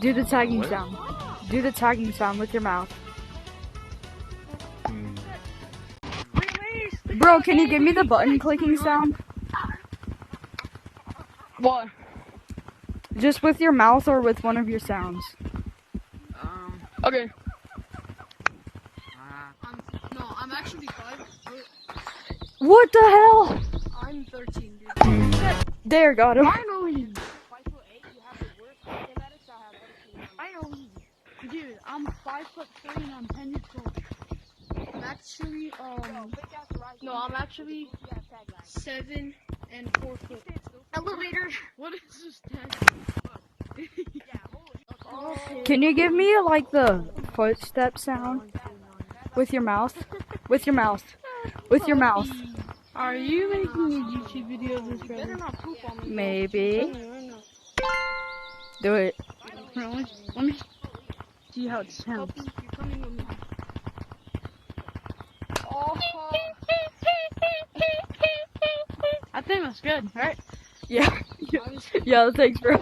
Do the tagging What? sound. Do the tagging sound with your mouth. Bro, can you give me the button clicking sound? What? Just with your mouth or with one of your sounds. Okay. I'm actually 5. What the hell? I'm 13, dude. There, got him. Finally. 5'8", you have the worst genetics I have ever seen. Finally. Dude, I'm 5'3" and I'm 10 years old. I'm actually, no, I'm actually 7 and 4 foot. Elevator. What is this tag? Can you give me like the footstep sound? With your mouth? With your mouth. With your mouth. Are you making a YouTube video of this, You better brother? not poop on me. Maybe. Do it. Really? Let me see how it sounds. You're coming with me. I think that's good, right? Yeah. Yeah, thanks, bro.